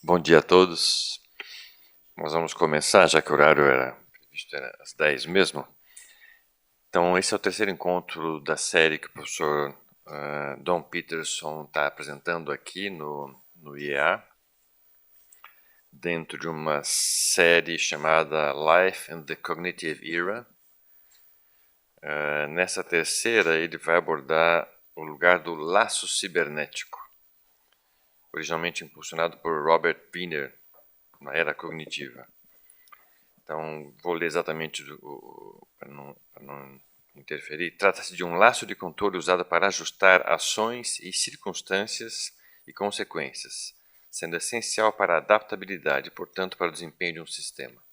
Bom dia a todos. Nós vamos começar, já que o horário era previsto era às 10 mesmo. Então, esse é o terceiro encontro da série que o professor Donald Peterson está apresentando aqui no IEA, dentro de uma série chamada Life in the Cognitive Era. Nessa terceira, ele vai abordar o lugar do laço cibernético, originalmente impulsionado por Norbert Wiener, na Era Cognitiva. Então, vou ler exatamente para não interferir. Trata-se de um laço de controle usado para ajustar ações e circunstâncias e consequências, sendo essencial para a adaptabilidade e, portanto, para o desempenho de um sistema.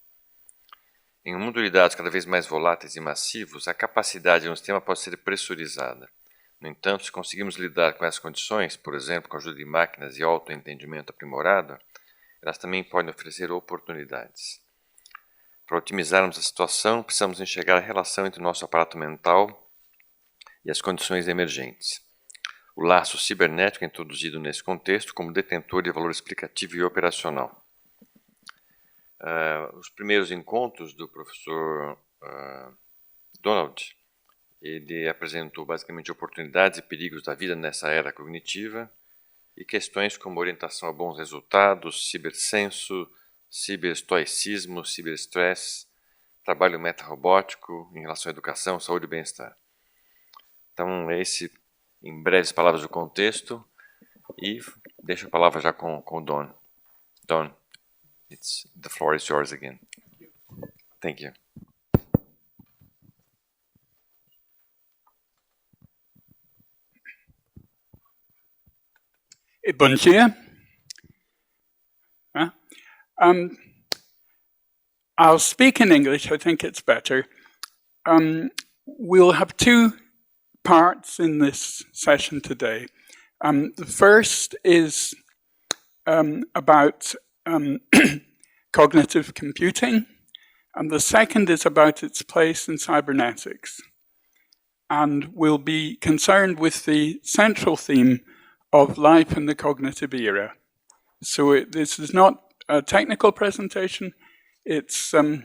Em um mundo de dados cada vez mais voláteis e massivos, a capacidade de um sistema pode ser pressurizada. No entanto, se conseguimos lidar com essas condições, por exemplo, com a ajuda de máquinas e autoentendimento aprimorado, elas também podem oferecer oportunidades. Para otimizarmos a situação, precisamos enxergar a relação entre o nosso aparato mental e as condições emergentes. O laço cibernético é introduzido nesse contexto como detentor de valor explicativo e operacional. Os primeiros encontros do professor Donald, ele apresentou basicamente oportunidades e perigos da vida nessa era cognitiva e questões como orientação a bons resultados, cibersenso, ciberestoicismo, ciberestresse, trabalho metarrobótico em relação à educação, saúde e bem-estar. Então, esse, em breves palavras, o contexto, e deixo a palavra já com o Don. Don, the floor is yours again. Thank you. Bom dia. I'll speak in English. I think it's better. We'll have two parts in this session today. The first is about cognitive computing, and the second is about its place in cybernetics. And we'll be concerned with the central theme of life in the cognitive era. So this is not a technical presentation, it's a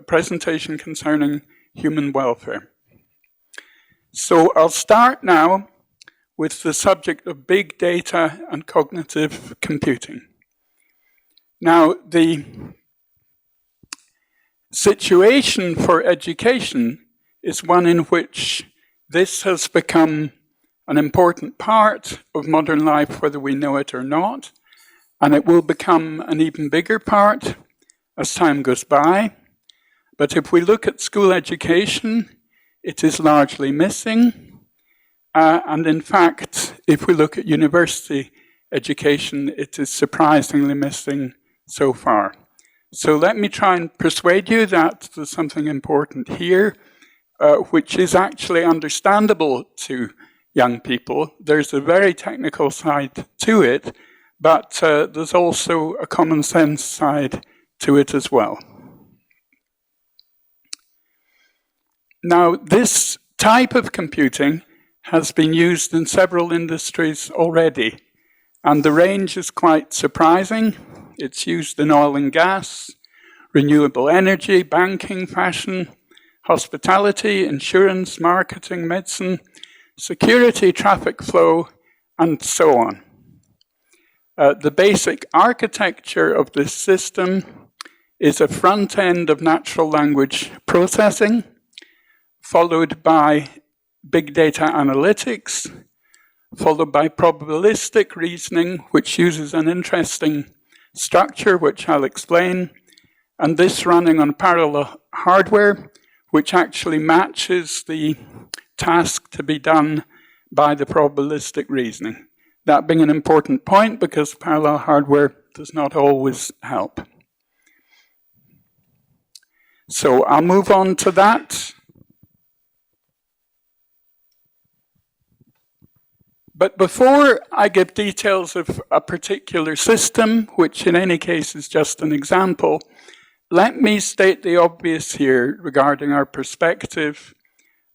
presentation concerning human welfare. So I'll start now with the subject of big data and cognitive computing. Now, the situation for education is one in which this has become an important part of modern life, whether we know it or not, and it will become an even bigger part as time goes by. But if we look at school education, it is largely missing. And in fact, if we look at university education, it is surprisingly missing so far. So let me try and persuade you that there's something important here, which is actually understandable to young people. There's a very technical side to it, but there's also a common sense side to it as well. Now, this type of computing has been used in several industries already, and the range is quite surprising. It's used in oil and gas, renewable energy, banking, fashion, hospitality, insurance, marketing, medicine, security, traffic flow, and so on. The basic architecture of this system is a front end of natural language processing, followed by big data analytics, followed by probabilistic reasoning, which uses an interesting structure, which I'll explain, and this running on parallel hardware, which actually matches the task to be done by the probabilistic reasoning. That being an important point because parallel hardware does not always help. So I'll move on to that. But before I give details of a particular system, which in any case is just an example, let me state the obvious here regarding our perspective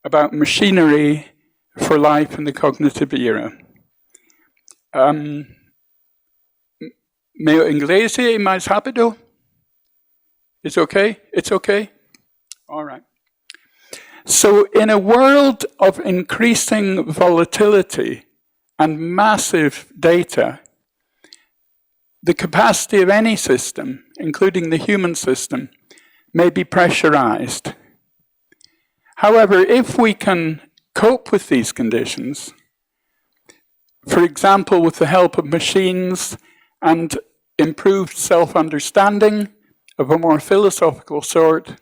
about machinery for life in the cognitive era. ¿Me inglés más rápido? It's okay? It's okay? All right. So in a world of increasing volatility and massive data, the capacity of any system, including the human system, may be pressurized. However, if we can cope with these conditions, for example, with the help of machines and improved self-understanding of a more philosophical sort,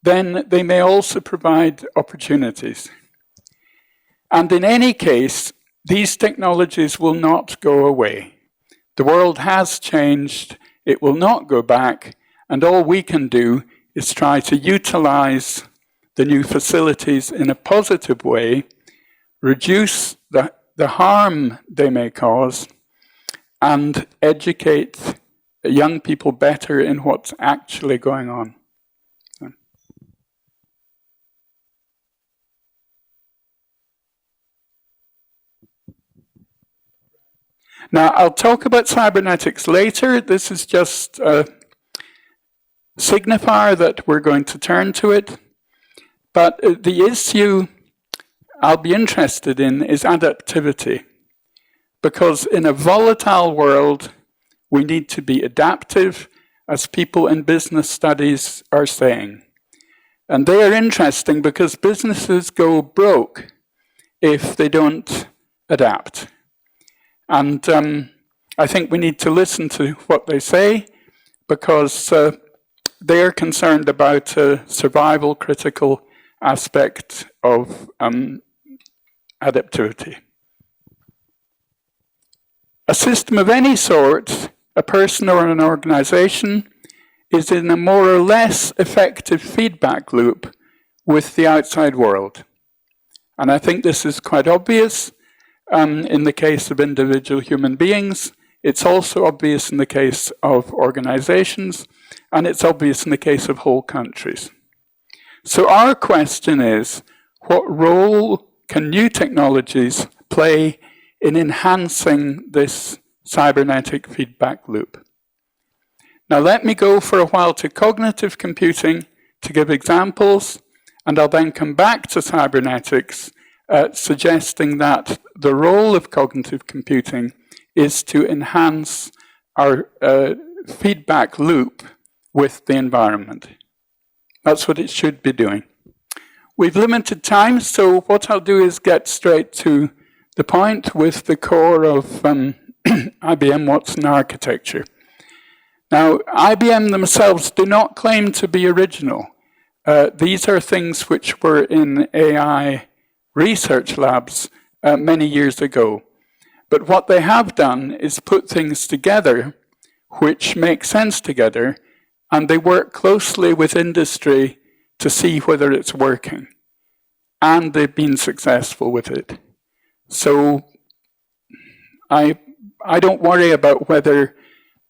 then they may also provide opportunities. And in any case, these technologies will not go away. The world has changed, it will not go back, and all we can do is try to utilize the new facilities in a positive way, reduce the harm they may cause, and educate young people better in what's actually going on. Now, I'll talk about cybernetics later. This is just a signifier that we're going to turn to it. But the issue I'll be interested in is adaptivity. Because in a volatile world, we need to be adaptive, as people in business studies are saying. And they are interesting because businesses go broke if they don't adapt. And I think we need to listen to what they say, because they're concerned about a survival critical aspect of adaptivity. A system of any sort, a person or an organization, is in a more or less effective feedback loop with the outside world. And I think this is quite obvious in the case of individual human beings. It's also obvious in the case of organizations, and it's obvious in the case of whole countries. So our question is, what role can new technologies play in enhancing this cybernetic feedback loop? Now let me go for a while to cognitive computing to give examples, and I'll then come back to cybernetics, suggesting that the role of cognitive computing is to enhance our feedback loop with the environment. That's what it should be doing. We've limited time, so what I'll do is get straight to the point with the core of IBM Watson architecture. Now, IBM themselves do not claim to be original. These are things which were in AI research labs many years ago. But what they have done is put things together which make sense together, and they work closely with industry to see whether it's working. And they've been successful with it. So I don't worry about whether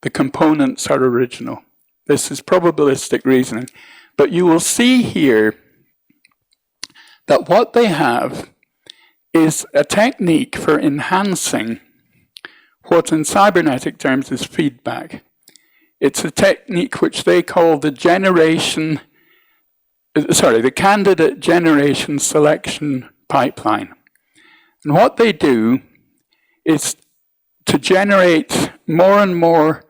the components are original. This is probabilistic reasoning. But you will see here that what they have is a technique for enhancing what in cybernetic terms is feedback. It's a technique which they call the candidate generation selection pipeline. And what they do is to generate more and more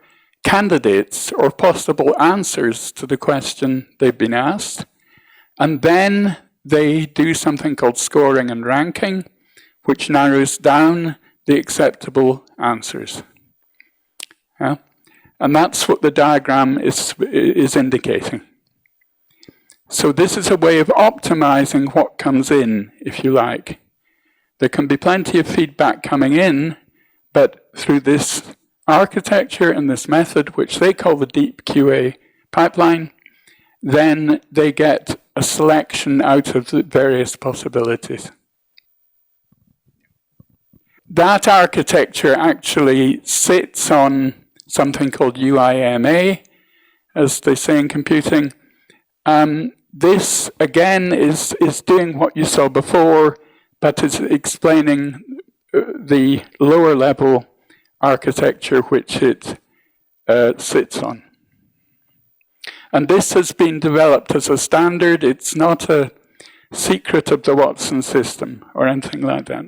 candidates or possible answers to the question they've been asked. And then they do something called scoring and ranking, which narrows down the acceptable answers. Yeah? And that's what the diagram is indicating. So this is a way of optimizing what comes in, if you like. There can be plenty of feedback coming in, but through this architecture and this method, which they call the deep QA pipeline, then they get a selection out of the various possibilities. That architecture actually sits on something called UIMA, as they say in computing. This, again, is doing what you saw before, but is explaining the lower level architecture which it sits on. And this has been developed as a standard. It's not a secret of the Watson system or anything like that.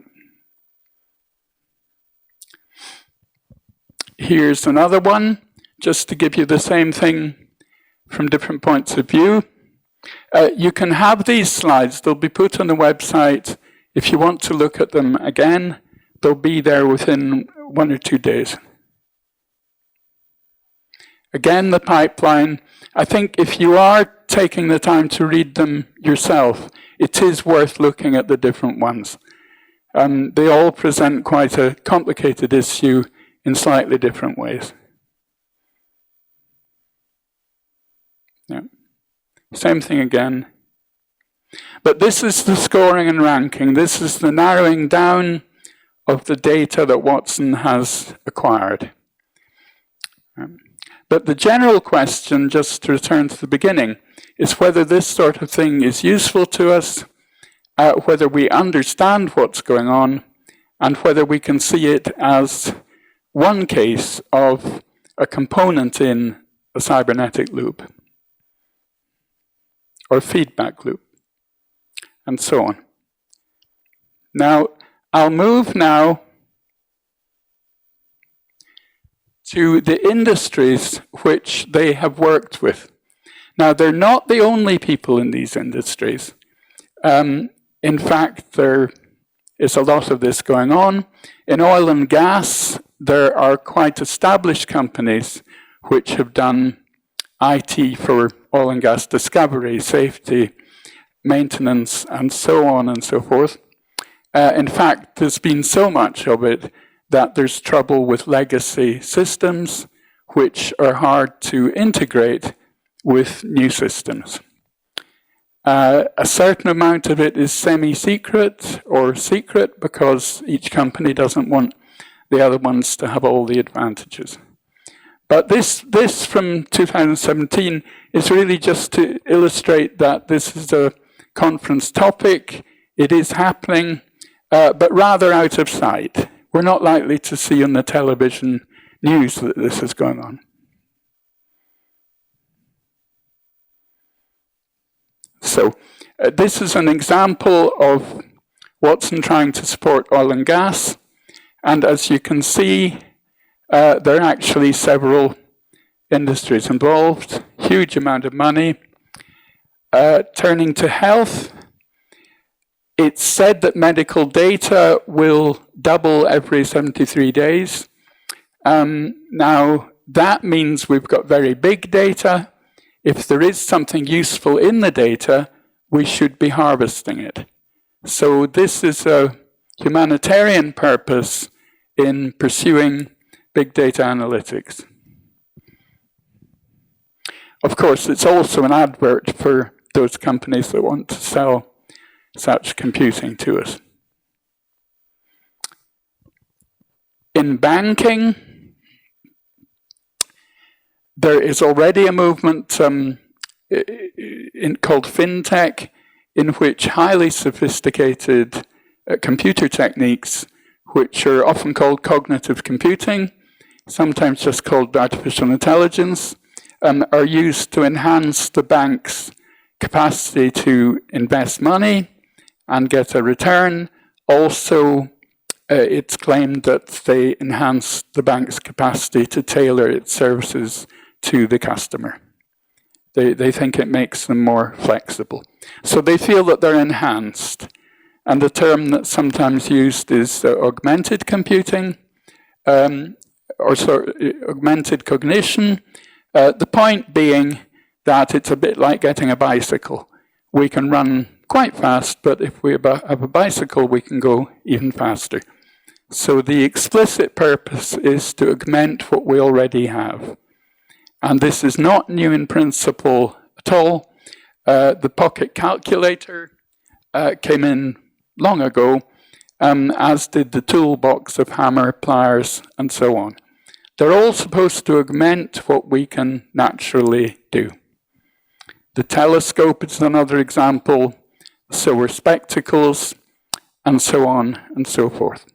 Here's another one, just to give you the same thing from different points of view. You can have these slides. They'll be put on the website. If you want to look at them again, they'll be there within 1 or 2 days. Again, the pipeline. I think if you are taking the time to read them yourself, it is worth looking at the different ones. They all present quite a complicated issue in slightly different ways. Yeah. Same thing again. But this is the scoring and ranking. This is the narrowing down of the data that Watson has acquired. But the general question, just to return to the beginning, is whether this sort of thing is useful to us, whether we understand what's going on, and whether we can see it as one case of a component in a cybernetic loop, or feedback loop, and so on. Now, I'll move now to the industries which they have worked with. Now, they're not the only people in these industries. In fact, there is a lot of this going on. In oil and gas, there are quite established companies which have done IT for oil and gas discovery, safety, maintenance, and so on and so forth. In fact, there's been so much of it that there's trouble with legacy systems which are hard to integrate with new systems. A certain amount of it is semi-secret or secret because each company doesn't want the other ones to have all the advantages. But this from 2017 is really just to illustrate that this is a conference topic. It is happening, but rather out of sight. We're not likely to see on the television news that this is going on. So this is an example of Watson trying to support oil and gas. And as you can see, there are actually several industries involved, huge amount of money. Turning to health, it's said that medical data will double every 73 days. Now, that means we've got very big data. If there is something useful in the data, we should be harvesting it. So this is a humanitarian purpose in pursuing big data analytics. Of course, it's also an advert for those companies that want to sell such computing to us. In banking, there is already a movement called fintech, in which highly sophisticated computer techniques, which are often called cognitive computing, sometimes just called artificial intelligence, are used to enhance the bank's capacity to invest money and get a return. Also, it's claimed that they enhance the bank's capacity to tailor its services to the customer. They think it makes them more flexible. So they feel that they're enhanced. And the term that's sometimes used is augmented computing, augmented cognition. The point being that it's a bit like getting a bicycle. We can run quite fast, but if we have a bicycle, we can go even faster. So the explicit purpose is to augment what we already have. And this is not new in principle at all. The pocket calculator came in long ago, as did the toolbox of hammer, pliers, and so on. They're all supposed to augment what we can naturally do. The telescope is another example, so are spectacles, and so on and so forth.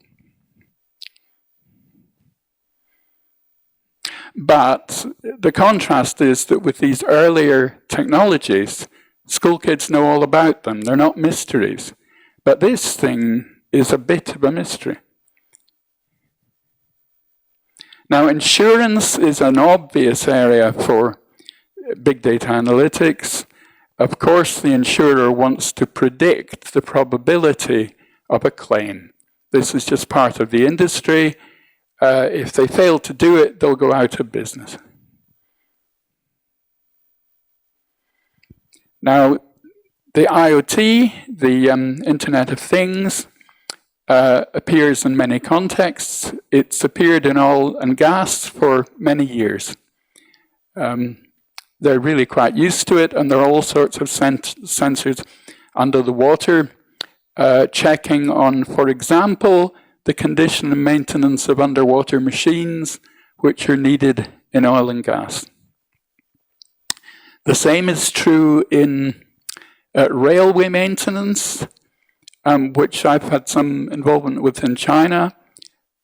But the contrast is that with these earlier technologies, school kids know all about them. They're not mysteries. But this thing is a bit of a mystery. Now, insurance is an obvious area for big data analytics. Of course, the insurer wants to predict the probability of a claim. This is just part of the industry. If they fail to do it, they'll go out of business. Now, the IoT, the Internet of Things, appears in many contexts. It's appeared in oil and gas for many years. They're really quite used to it, and there are all sorts of sensors under the water checking on, for example, the condition and maintenance of underwater machines, which are needed in oil and gas. The same is true in railway maintenance, which I've had some involvement with in China.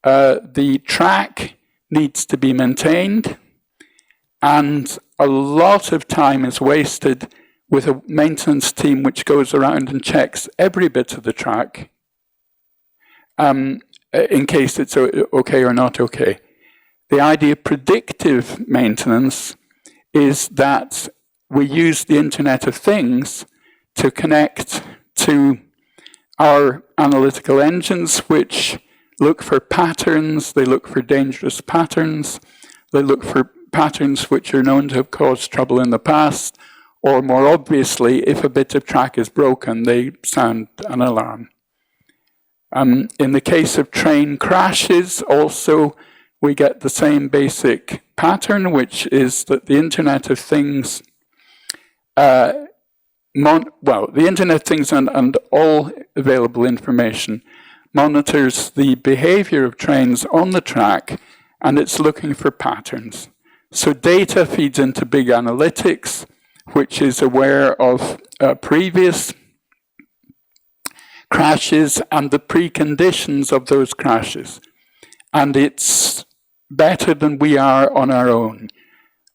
The track needs to be maintained, and a lot of time is wasted with a maintenance team which goes around and checks every bit of the track in case it's okay or not okay. The idea of predictive maintenance is that we use the Internet of Things to connect to our analytical engines, which look for patterns, they look for dangerous patterns, they look for patterns which are known to have caused trouble in the past, or more obviously, if a bit of track is broken, they sound an alarm. In the case of train crashes, also, we get the same basic pattern, which is that the Internet of Things, the Internet of Things and all available information monitors the behavior of trains on the track, and it's looking for patterns. So data feeds into big analytics, which is aware of previous crashes and the preconditions of those crashes. And it's better than we are on our own.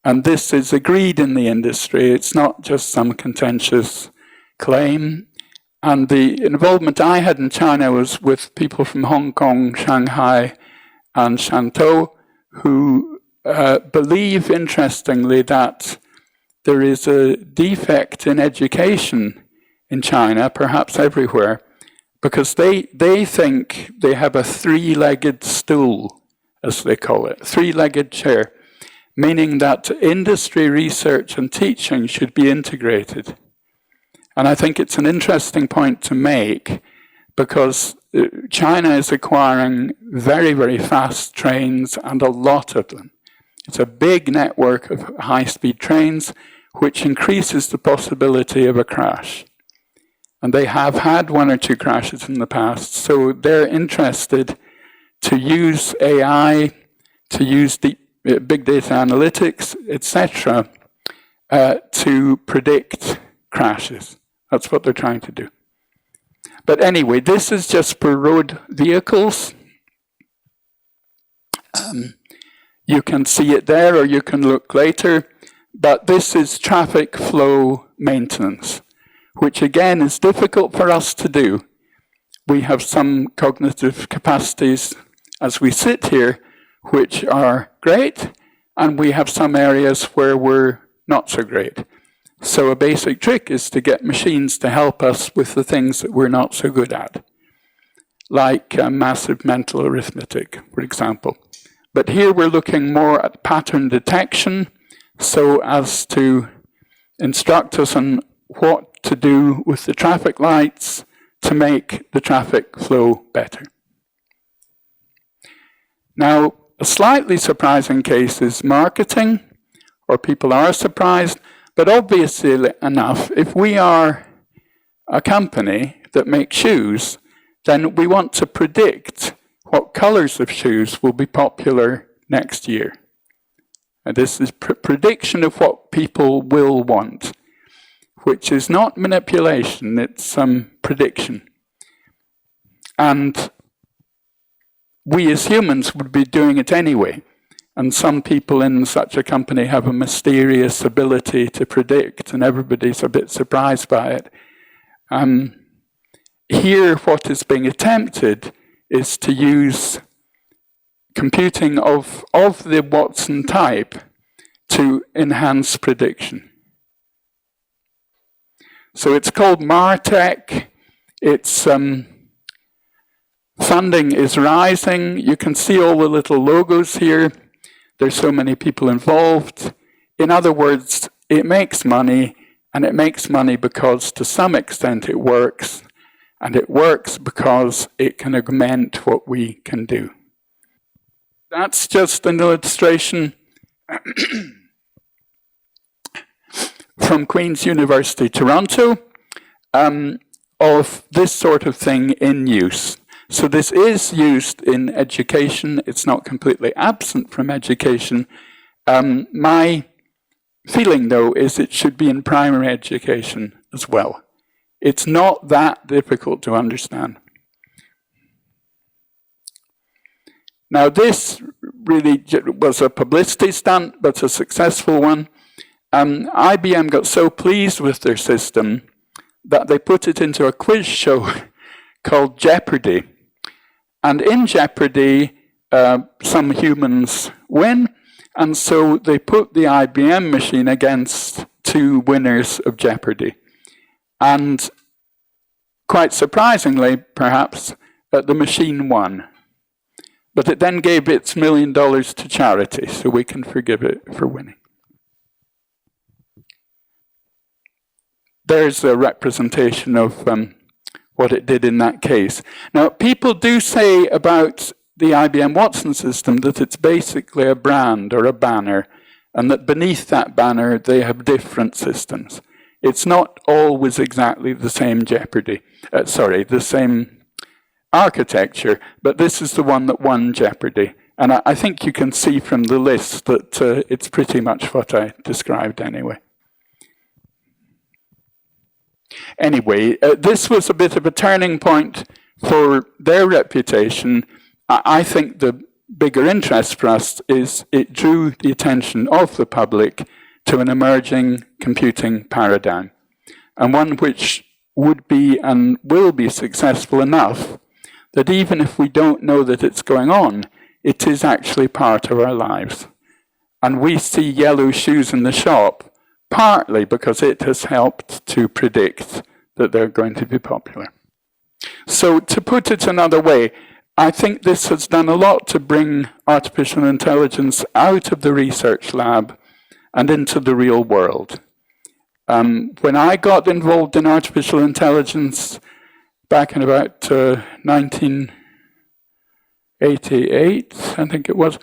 And this is agreed in the industry. It's not just some contentious claim. And the involvement I had in China was with people from Hong Kong, Shanghai, and Shantou, who believe, interestingly, that there is a defect in education in China, perhaps everywhere, because they think they have a three-legged stool, as they call it, three-legged chair, meaning that industry, research, and teaching should be integrated. And I think it's an interesting point to make, because China is acquiring very, very fast trains, and a lot of them. It's a big network of high-speed trains, which increases the possibility of a crash. And they have had one or two crashes in the past, so they're interested to use AI, to use the big data analytics, etc., to predict crashes. That's what they're trying to do. But anyway, this is just for road vehicles. You can see it there, or you can look later. But this is traffic flow maintenance, which again is difficult for us to do. We have some cognitive capacities as we sit here, which are great, and we have some areas where we're not so great. So a basic trick is to get machines to help us with the things that we're not so good at, like massive mental arithmetic, for example. But here we're looking more at pattern detection, so as to instruct us on what to do with the traffic lights to make the traffic flow better. Now, a slightly surprising case is marketing, or people are surprised, but obviously enough, if we are a company that makes shoes, then we want to predict what colors of shoes will be popular next year. And this is prediction of what people will want, which is not manipulation, it's some prediction. And we as humans would be doing it anyway. and some people in such a company have a mysterious ability to predict, and everybody's a bit surprised by it. Here, what is being attempted is to use computing of the Watson type to enhance prediction. So it's called MarTech. Its funding is rising. You can see all the little logos here. There's so many people involved. In other words, it makes money, and it makes money because to some extent it works, and it works because it can augment what we can do. That's just an illustration from Queen's University, Toronto, of this sort of thing in use. So this is used in education. It's not completely absent from education. My feeling, though, is it should be in primary education as well. It's not that difficult to understand. Now, this really was a publicity stunt, but a successful one. IBM got so pleased with their system that they put it into a quiz show called Jeopardy! And in Jeopardy! Some humans win, and so they put the IBM machine against two winners of Jeopardy! And quite surprisingly, perhaps, the machine won. But it then gave its $1 million to charity, so we can forgive it for winning. There's a representation of what it did in that case. Now, people do say about the IBM Watson system that it's basically a brand or a banner, and that beneath that banner they have different systems. It's not always exactly the same the same architecture, but this is the one that won Jeopardy! And I think you can see from the list that it's pretty much what I described anyway. Anyway, this was a bit of a turning point for their reputation. I think the bigger interest for us is it drew the attention of the public to an emerging computing paradigm, and one which would be and will be successful enough that even if we don't know that it's going on, it is actually part of our lives. And we see yellow shoes in the shop partly because it has helped to predict that they're going to be popular. So to put it another way, I think this has done a lot to bring artificial intelligence out of the research lab and into the real world. When I got involved in artificial intelligence back in about 1988, I think it was,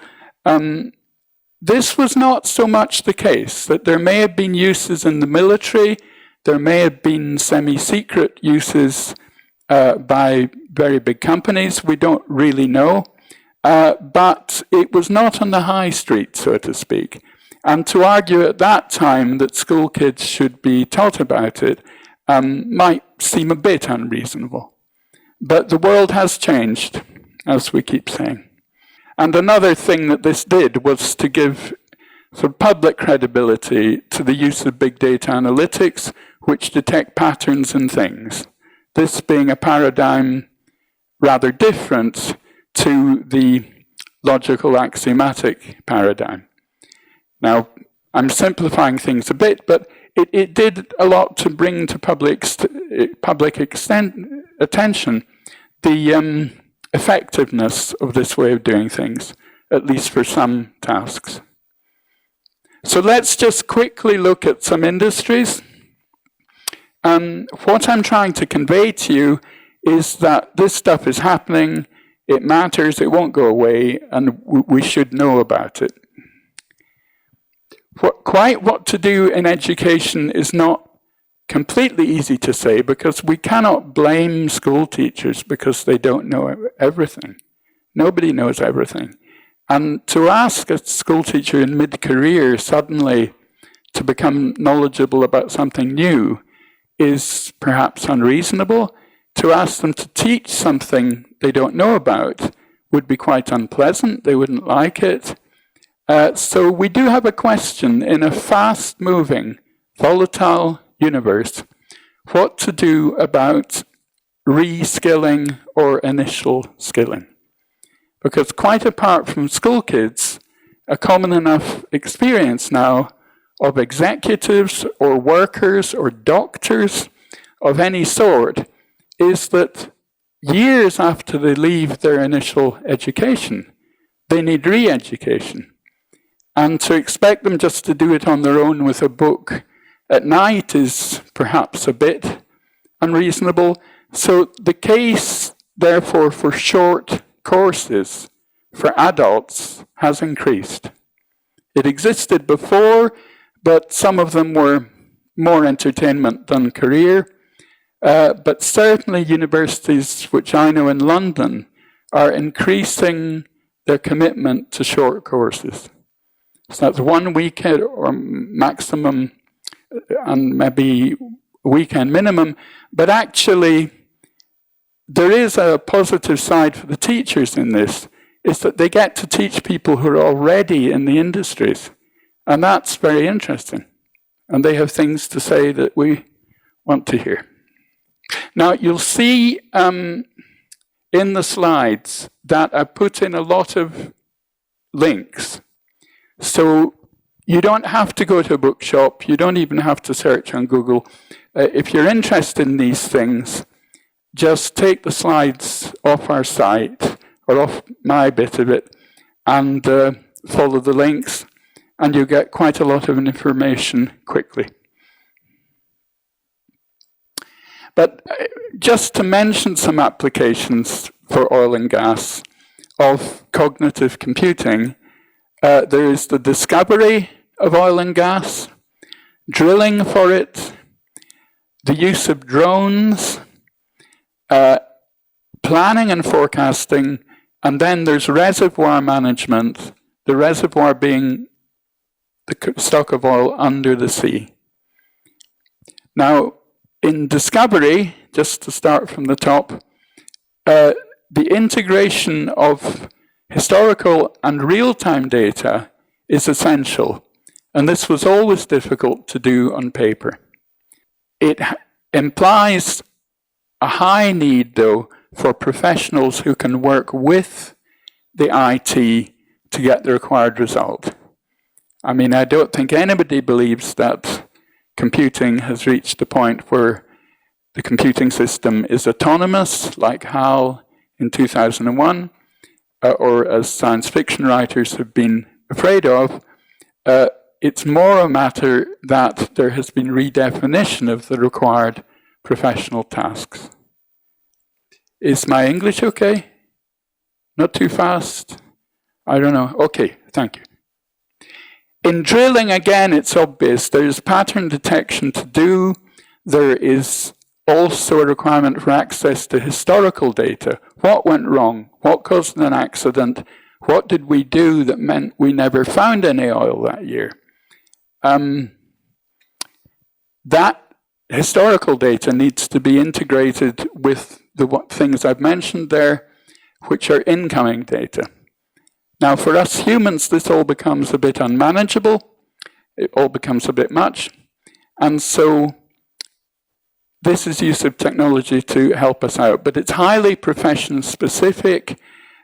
this was not so much the case. That there may have been uses in the military, there may have been semi-secret uses by very big companies, we don't really know, but it was not on the high street, so to speak. And to argue at that time that school kids should be taught about it might seem a bit unreasonable. But the world has changed, as we keep saying. And another thing that this did was to give sort of public credibility to the use of big data analytics, which detect patterns in things. This being a paradigm rather different to the logical axiomatic paradigm. Now, I'm simplifying things a bit, but it did a lot to bring to public attention the effectiveness of this way of doing things, at least for some tasks. So let's just quickly look at some industries. What I'm trying to convey to you is that this stuff is happening, it matters, it won't go away, and we should know about it. Quite what to do in education is not completely easy to say, because we cannot blame school teachers because they don't know everything. Nobody knows everything. And to ask a school teacher in mid-career suddenly to become knowledgeable about something new is perhaps unreasonable. To ask them to teach something they don't know about would be quite unpleasant. They wouldn't like it. So we do have a question in a fast-moving, volatile universe, what to do about re-skilling or initial skilling. Because quite apart from school kids, a common enough experience now of executives or workers or doctors of any sort is that years after they leave their initial education, they need re-education. And to expect them just to do it on their own with a book at night is perhaps a bit unreasonable. So the case, therefore, for short courses for adults has increased. It existed before, but some of them were more entertainment than career. But certainly universities, which I know in London, are increasing their commitment to short courses. So that's 1 weekend or maximum, and maybe weekend minimum. But actually, there is a positive side for the teachers in this, is that they get to teach people who are already in the industries. And that's very interesting. And they have things to say that we want to hear. Now, you'll see in the slides that I put in a lot of links. So you don't have to go to a bookshop. You don't even have to search on Google. If you're interested in these things, just take the slides off our site, or off my bit of it, and follow the links, and you get quite a lot of information quickly. But just to mention some applications for oil and gas of cognitive computing, there is the discovery of oil and gas, drilling for it, the use of drones, planning and forecasting, and then there's reservoir management, the reservoir being the stock of oil under the sea. Now, in discovery, just to start from the top, the integration of historical and real-time data is essential, and this was always difficult to do on paper. It implies a high need, though, for professionals who can work with the IT to get the required result. I mean, I don't think anybody believes that computing has reached the point where the computing system is autonomous, like HAL in 2001, or as science fiction writers have been afraid of. It's more a matter that there has been redefinition of the required professional tasks. Is my English okay? Not too fast? I don't know. Okay, thank you. In drilling, again, it's obvious. There's pattern detection to do. There is also a requirement for access to historical data. What went wrong? What caused an accident? What did we do that meant we never found any oil that year? That historical data needs to be integrated with the things I've mentioned there, which are incoming data. Now, for us humans, this all becomes a bit unmanageable. It all becomes a bit much. And so this is use of technology to help us out. But it's highly profession-specific.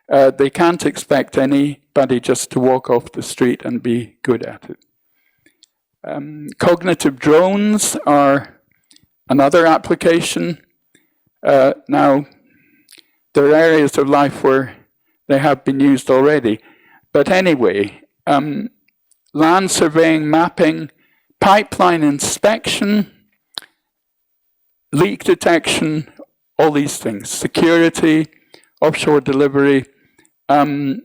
They can't expect anybody just to walk off the street and be good at it. Cognitive drones are another application. Now, there are areas of life where they have been used already. But anyway, land surveying, mapping, pipeline inspection, leak detection, all these things, security, offshore delivery. The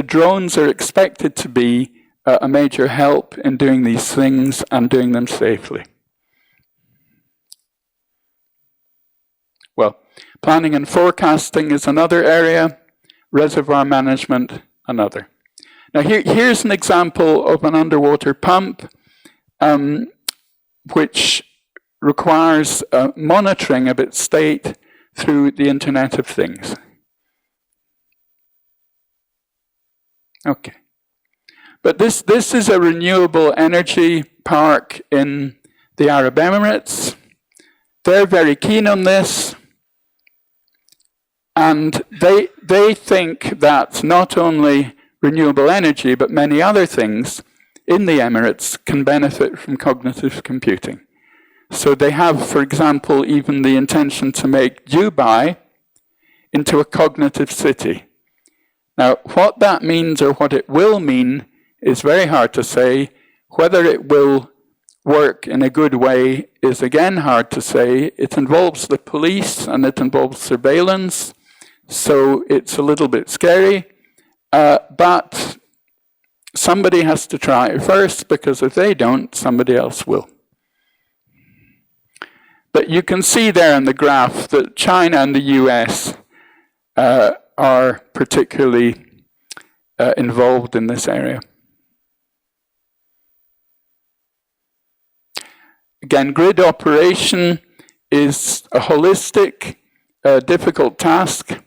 drones are expected to be a major help in doing these things and doing them safely. Well, planning and forecasting is another area, reservoir management, another. Now here's an example of an underwater pump which requires monitoring of its state through the Internet of Things. Okay. But this is a renewable energy park in the Arab Emirates. They're very keen on this. And they think that not only renewable energy, but many other things in the Emirates can benefit from cognitive computing. So they have, for example, even the intention to make Dubai into a cognitive city. Now, what that means or what it will mean is very hard to say. Whether it will work in a good way is again hard to say. It involves the police and it involves surveillance, so it's a little bit scary. But somebody has to try it first, because if they don't, somebody else will. But you can see there in the graph that China and the US are particularly involved in this area. Again, grid operation is a holistic, difficult task,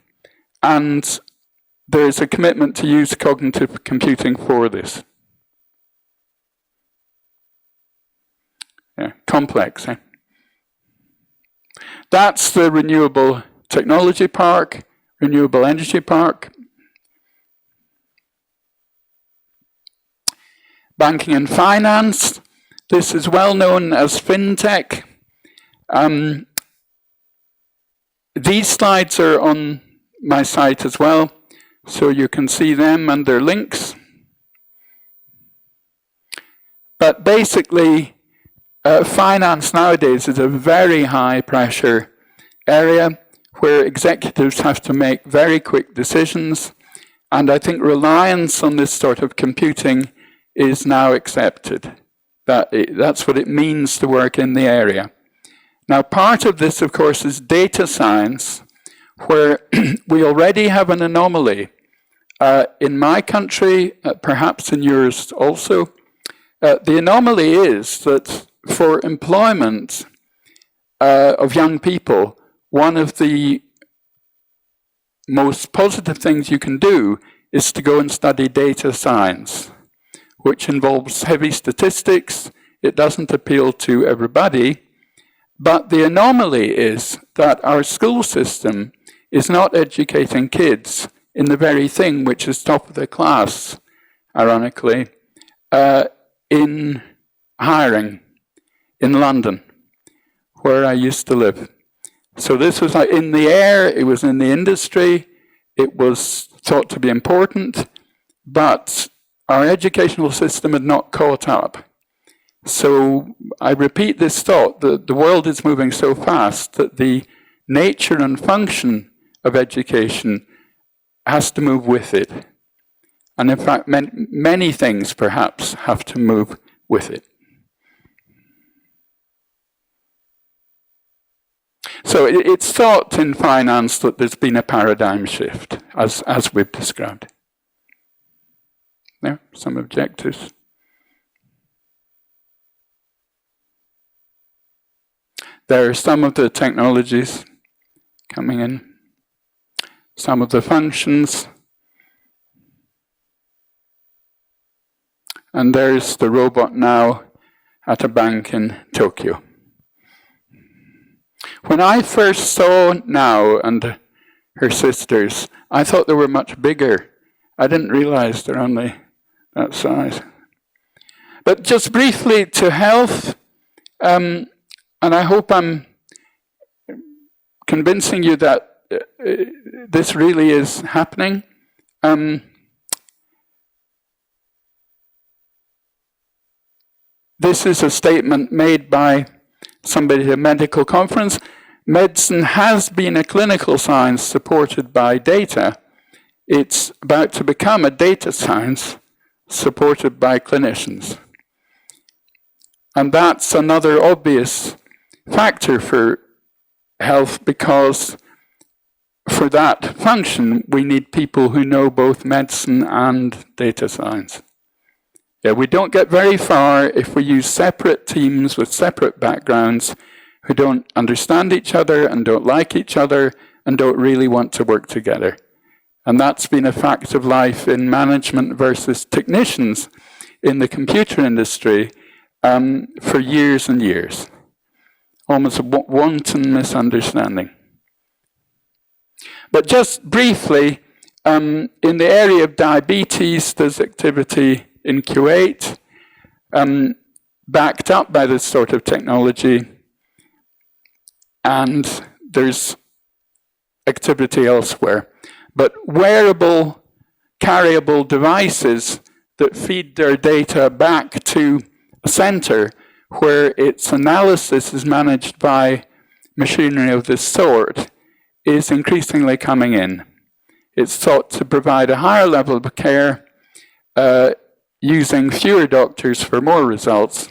and there's a commitment to use cognitive computing for this. Yeah, complex, eh? That's the renewable technology park, renewable energy park. Banking and finance. This is well known as fintech. These slides are on my site as well, so you can see them and their links. But basically, finance nowadays is a very high pressure area where executives have to make very quick decisions, and I think reliance on this sort of computing is now accepted. That's what it means to work in the area. Now, part of this, of course, is data science, where we already have an anomaly. In my country, perhaps in yours also, the anomaly is that for employment of young people, one of the most positive things you can do is to go and study data science, which involves heavy statistics. It doesn't appeal to everybody. But the anomaly is that our school system is not educating kids in the very thing which is top of the class, ironically, in hiring in London, where I used to live. So this was in the air, it was in the industry, it was thought to be important, but our educational system had not caught up. So I repeat this thought, that the world is moving so fast that the nature and function of education has to move with it. And in fact, many things perhaps have to move with it. So it's thought in finance that there's been a paradigm shift, as we've described. There, some objectives. There are some of the technologies coming in, some of the functions, and there's the robot now at a bank in Tokyo. When I first saw Now and her sisters, I thought they were much bigger. I didn't realize they're only that size. But just briefly to health, and I hope I'm convincing you that this really is happening. This is a statement made by somebody at a medical conference. Medicine has been a clinical science supported by data. It's about to become a data science supported by clinicians. And that's another obvious factor for health, because for that function, we need people who know both medicine and data science. Yeah, we don't get very far if we use separate teams with separate backgrounds who don't understand each other and don't like each other and don't really want to work together. And that's been a fact of life in management versus technicians. in the computer industry for years and years. Almost a wanton misunderstanding. But just briefly, in the area of diabetes, there's activity in Kuwait, backed up by this sort of technology, and there's activity elsewhere. But wearable, carryable devices that feed their data back to a center where its analysis is managed by machinery of this sort is increasingly coming in. It's thought to provide a higher level of care using fewer doctors for more results,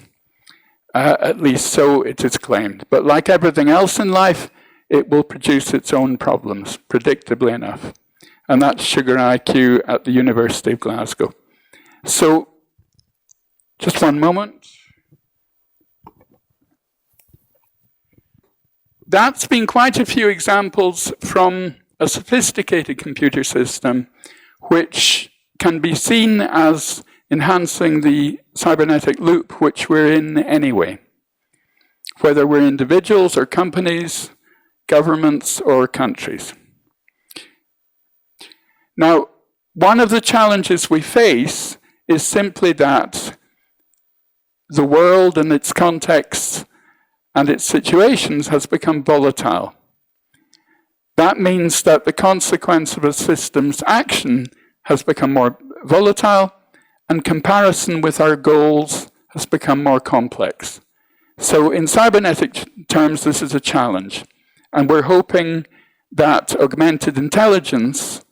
at least so it is claimed. But like everything else in life, it will produce its own problems, predictably enough. And that's sugar IQ at the University of Glasgow. So, just one moment. That's been quite a few examples from a sophisticated computer system which can be seen as enhancing the cybernetic loop which we're in anyway, whether we're individuals or companies, governments or countries. Now, one of the challenges we face is simply that the world and its contexts and its situations has become volatile. That means that the consequence of a system's action has become more volatile, and comparison with our goals has become more complex. So in cybernetic terms, this is a challenge. And we're hoping that augmented intelligence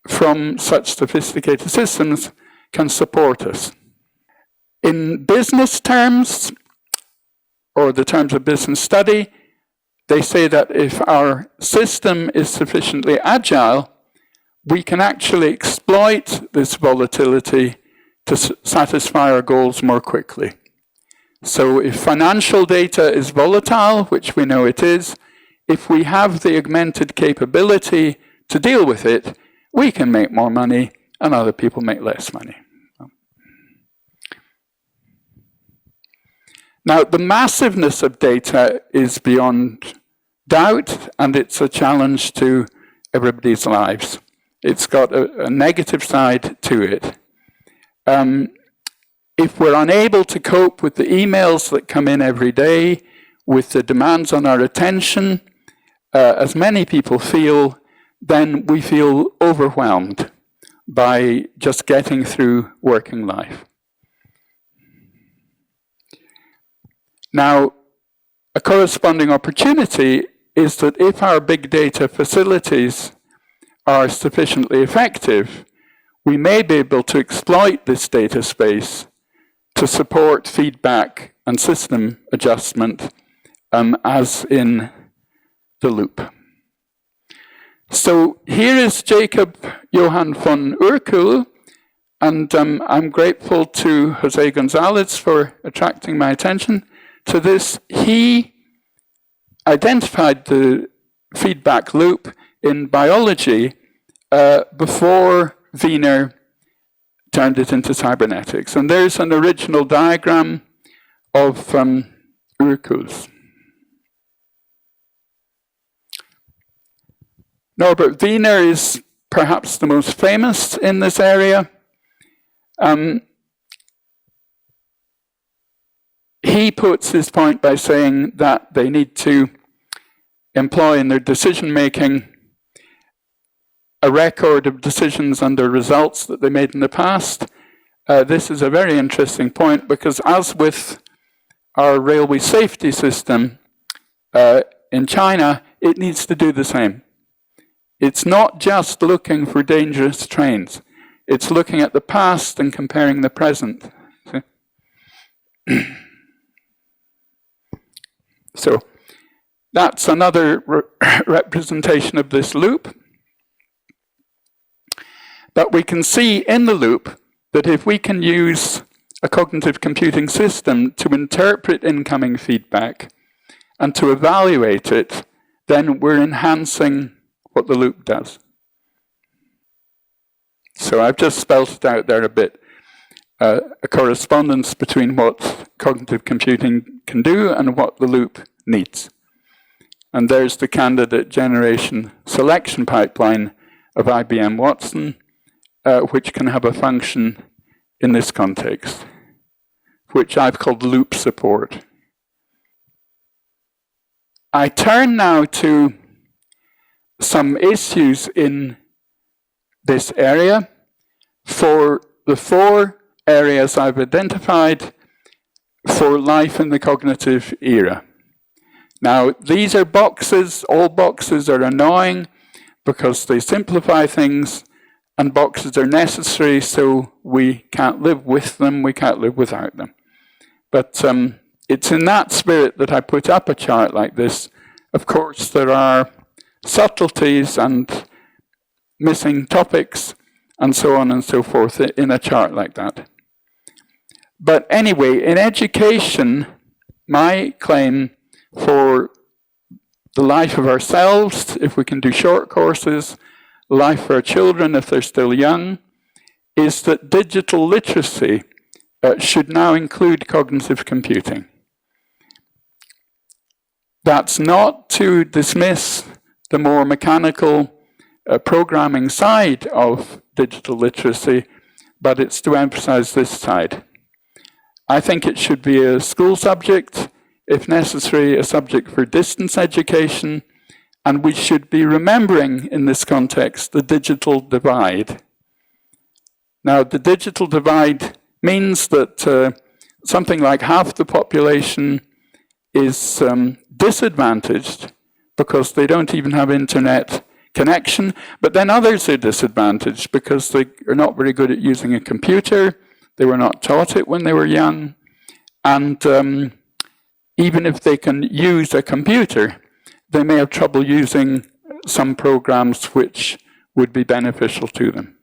from such sophisticated systems can support us. In business terms, or the terms of business study, they say that if our system is sufficiently agile, we can actually exploit this volatility to satisfy our goals more quickly. So if financial data is volatile, which we know it is, if we have the augmented capability to deal with it, we can make more money and other people make less money. Now, the massiveness of data is beyond doubt, and it's a challenge to everybody's lives. It's got a negative side to it. If we're unable to cope with the emails that come in every day, with the demands on our attention, as many people feel, then we feel overwhelmed by just getting through working life. Now, a corresponding opportunity is that if our big data facilities are sufficiently effective, we may be able to exploit this data space to support feedback and system adjustment, as in the loop. So here is Jacob Johann von Urkul, and I'm grateful to Jose Gonzalez for attracting my attention to this. He identified the feedback loop in biology before Wiener turned it into cybernetics. And there's an original diagram of Urkul's. Norbert Wiener is perhaps the most famous in this area. He puts his point by saying that they need to employ in their decision-making a record of decisions and the results that they made in the past. This is a very interesting point because, as with our railway safety system in China, it needs to do the same. It's not just looking for dangerous trains. It's looking at the past and comparing the present. So that's another representation of this loop. But we can see in the loop that if we can use a cognitive computing system to interpret incoming feedback and to evaluate it, then we're enhancing what the loop does. So I've just spelled it out there a bit. a correspondence between what cognitive computing can do and what the loop needs. And there's the candidate generation selection pipeline of IBM Watson, which can have a function in this context, which I've called loop support. I turn now to some issues in this area for the 4 areas I've identified for life in the cognitive era. Now, these are boxes. All boxes are annoying because they simplify things, and boxes are necessary, so we can't live with them, we can't live without them. But it's in that spirit that I put up a chart like this. Of course, there are subtleties and missing topics and so on and so forth in a chart like that. But anyway, in education, my claim for the life of ourselves, if we can do short courses, life for our children if they're still young, is that digital literacy should now include cognitive computing. That's not to dismiss the more mechanical programming side of digital literacy, but it's to emphasize this side. I think it should be a school subject, if necessary, a subject for distance education, and we should be remembering in this context the digital divide. Now, the digital divide means that something like half the population is disadvantaged because they don't even have internet connection, but then others are disadvantaged because they are not very good at using a computer, they were not taught it when they were young, and even if they can use a computer, they may have trouble using some programs which would be beneficial to them.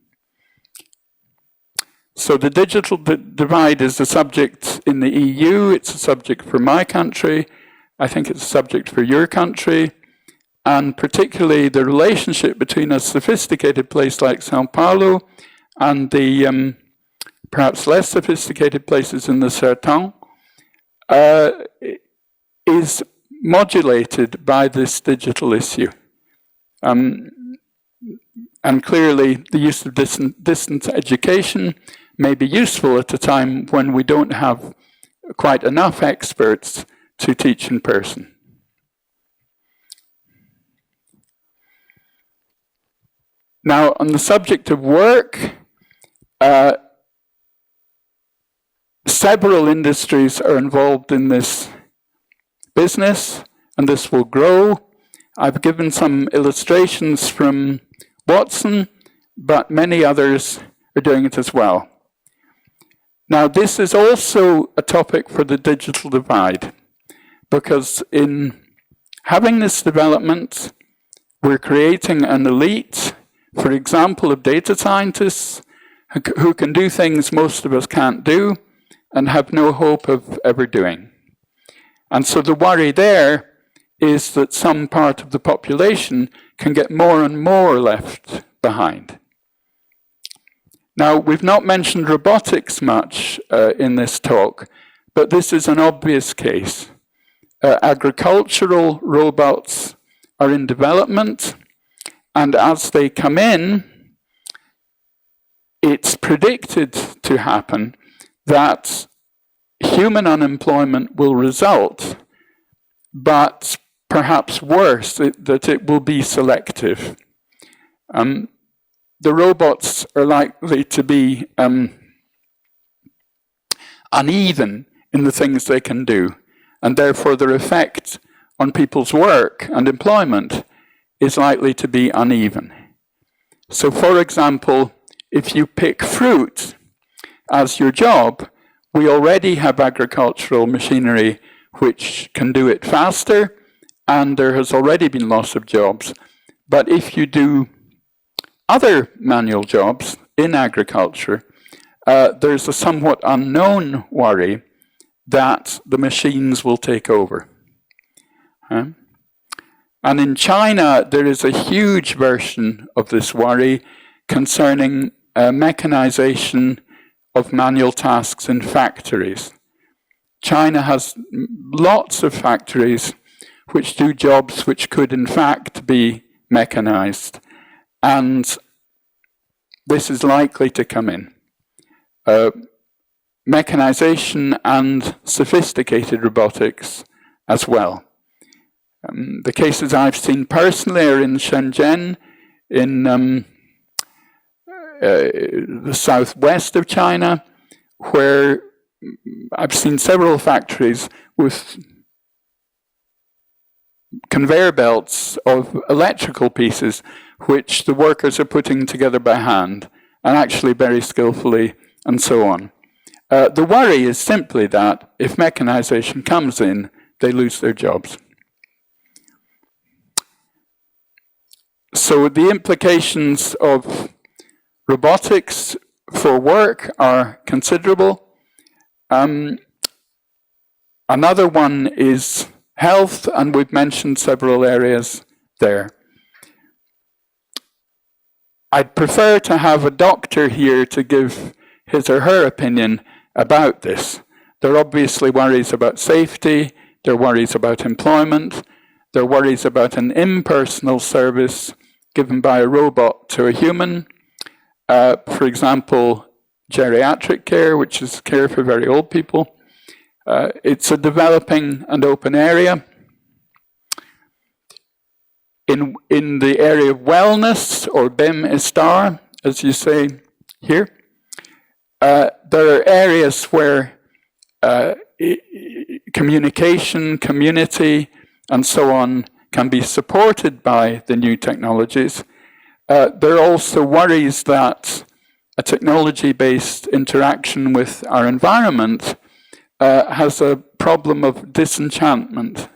So the digital divide is a subject in the EU, it's a subject for my country, I think it's a subject for your country, and particularly the relationship between a sophisticated place like Sao Paulo and the perhaps less sophisticated places in the Sertão is modulated by this digital issue. And clearly the use of distance education may be useful at a time when we don't have quite enough experts to teach in person. Now, on the subject of work, several industries are involved in this business, and this will grow. I've given some illustrations from Watson, but many others are doing it as well. Now, this is also a topic for the digital divide, because in having this development, we're creating an elite, for example, of data scientists who can do things most of us can't do and have no hope of ever doing. And so the worry there is that some part of the population can get more and more left behind. Now, we've not mentioned robotics much in this talk, but this is an obvious case. Agricultural robots are in development, and as they come in, it's predicted to happen that human unemployment will result, but perhaps worse, that it will be selective. The robots are likely to be uneven in the things they can do, and therefore their effect on people's work and employment is likely to be uneven. So, for example, if you pick fruit as your job, we already have agricultural machinery which can do it faster, and there has already been loss of jobs. But if you do other manual jobs in agriculture, there's a somewhat unknown worry that the machines will take over. And in China, there is a huge version of this worry concerning mechanization of manual tasks in factories. China has lots of factories which do jobs which could in fact be mechanized, and this is likely to come in. Mechanization and sophisticated robotics as well. The cases I've seen personally are in Shenzhen, in the southwest of China, where I've seen several factories with conveyor belts of electrical pieces which the workers are putting together by hand, and actually very skillfully, and so on. The worry is simply that if mechanization comes in, they lose their jobs. So the implications of robotics for work are considerable. Another one is health, and we've mentioned several areas there. I'd prefer to have a doctor here to give his or her opinion about this. There are obviously worries about safety, there are worries about employment, there are worries about an impersonal service given by a robot to a human. For example, geriatric care, which is care for very old people. It's a developing and open area. In the area of wellness, or BIM-ISTAR, as you say here, there are areas where communication, community, and so on can be supported by the new technologies. There are also worries that a technology-based interaction with our environment has a problem of disenchantment.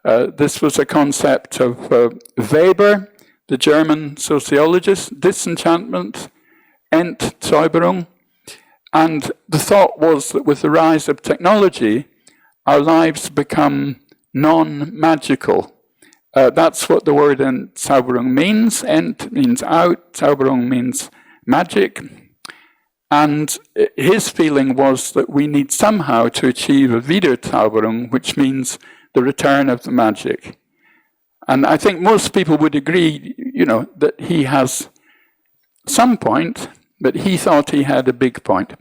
This was a concept of Weber, the German sociologist, disenchantment, Entzauberung. And the thought was that with the rise of technology, our lives become non-magical. That's what the word Entzauberung means. Ent means out, Zauberung means magic. And his feeling was that we need somehow to achieve a Wiederzauberung, which means the return of the magic. And I think most people would agree, that he has some point, but he thought he had a big point.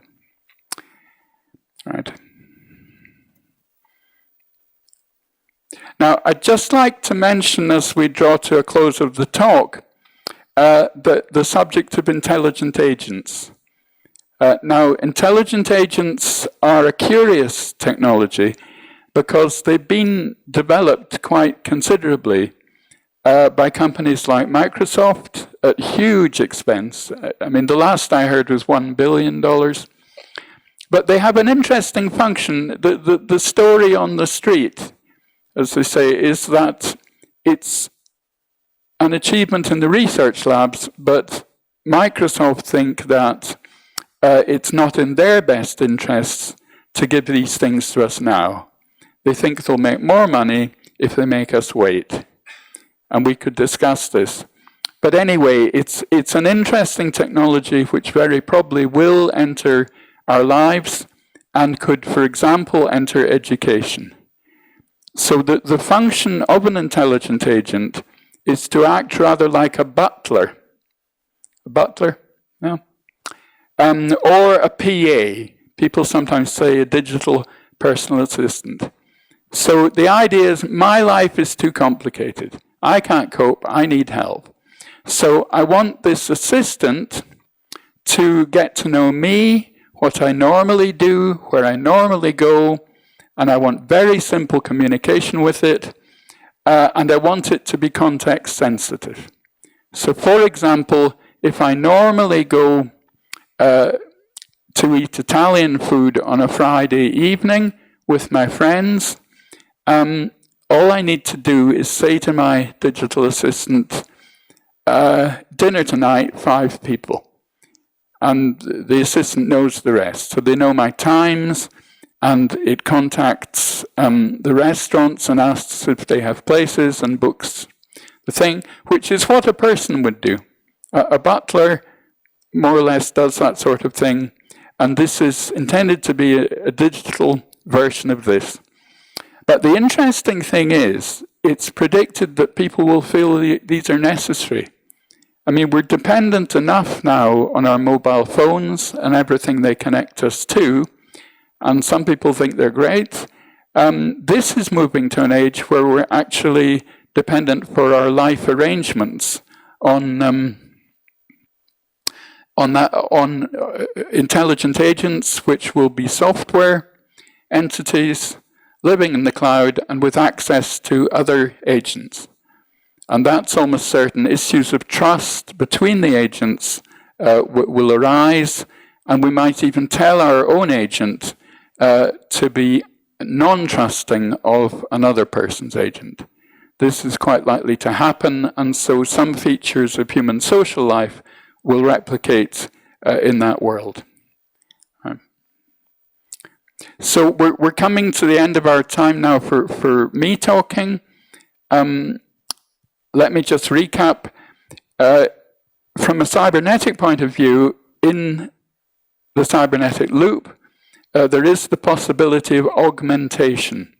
Right. Now, I'd just like to mention, as we draw to a close of the talk, the subject of intelligent agents. Now, intelligent agents are a curious technology because they've been developed quite considerably by companies like Microsoft at huge expense. I mean, the last I heard was $1 billion. But they have an interesting function. The story on the street, as they say, is that it's an achievement in the research labs, but Microsoft think that it's not in their best interests to give these things to us now. They think they'll make more money if they make us wait. And we could discuss this. But anyway, it's an interesting technology which very probably will enter our lives and could, for example, enter education. So the function of an intelligent agent is to act rather like a butler. A butler? No? Or a PA. People sometimes say a digital personal assistant. So the idea is, my life is too complicated. I can't cope, I need help. So I want this assistant to get to know me, what I normally do, where I normally go, and I want very simple communication with it, and I want it to be context sensitive. So for example, if I normally go to eat Italian food on a Friday evening with my friends, all I need to do is say to my digital assistant, dinner tonight, 5 people. And the assistant knows the rest. So they know my times, and it contacts the restaurants and asks if they have places and books the thing, which is what a person would do. A butler more or less does that sort of thing. And this is intended to be a digital version of this. But the interesting thing is, it's predicted that people will feel these are necessary. I mean, we're dependent enough now on our mobile phones and everything they connect us to, and some people think they're great. This is moving to an age where we're actually dependent for our life arrangements on intelligent agents, which will be software entities living in the cloud and with access to other agents. And that's almost certain. Issues of trust between the agents will arise, and we might even tell our own agent to be non-trusting of another person's agent. This is quite likely to happen, and so some features of human social life will replicate in that world. So we're coming to the end of our time now for me talking. Let me just recap. From a cybernetic point of view, in the cybernetic loop, there is the possibility of augmentation.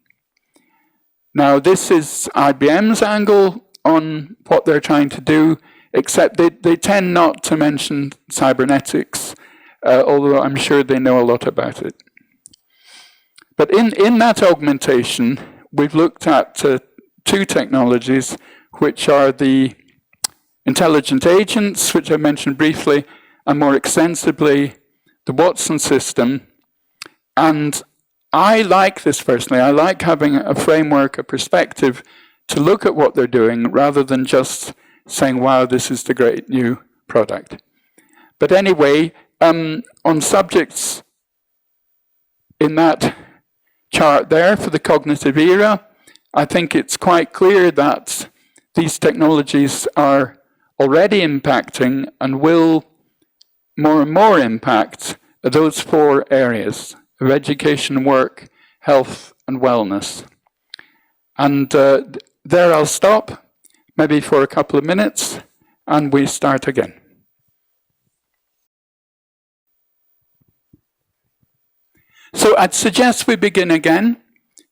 Now, this is IBM's angle on what they're trying to do, except they tend not to mention cybernetics, although I'm sure they know a lot about it. But in that augmentation, we've looked at two technologies, which are the intelligent agents, which I mentioned briefly, and more extensively, the Watson system. And I like this personally. I like having a framework, a perspective to look at what they're doing rather than just saying, wow, this is the great new product. But anyway, on subjects in that chart there for the cognitive era, I think it's quite clear that these technologies are already impacting and will more and more impact those four areas of education, work, health, and wellness. And there I'll stop, maybe for a couple of minutes, and we start again. So I'd suggest we begin again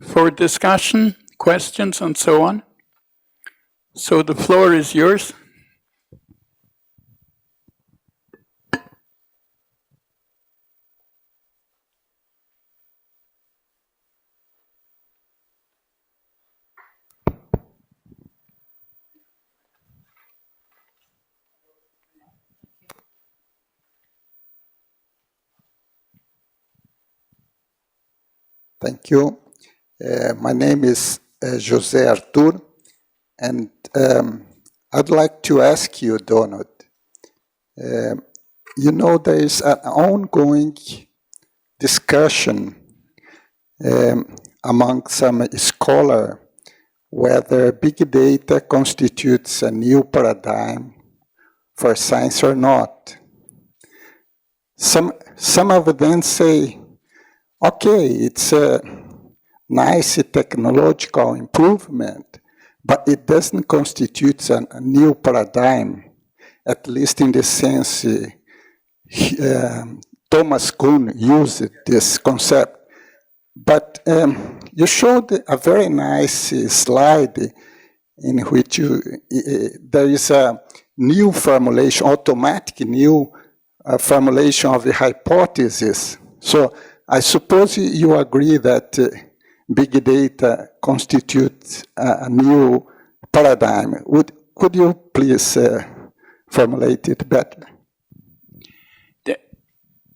for discussion, questions, and so on. So the floor is yours. Thank you. My name is José Artur, and I'd like to ask you, Donald, you know, there is an ongoing discussion among some scholars whether big data constitutes a new paradigm for science or not. Some of them say, okay, it's a nice technological improvement, but it doesn't constitute a new paradigm, at least in the sense Thomas Kuhn used this concept. But you showed a very nice slide in which there is a new formulation, automatic new formulation of the hypothesis. So I suppose you agree that big data constitutes a new paradigm. Could you please formulate it better?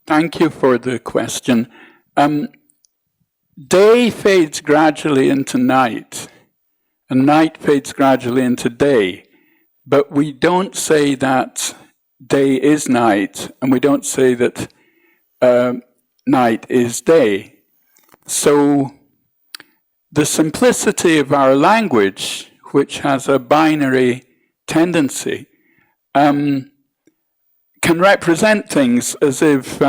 Thank you for the question. Day fades gradually into night, and night fades gradually into day. But we don't say that day is night, and we don't say that night is day. So the simplicity of our language, which has a binary tendency, can represent things as if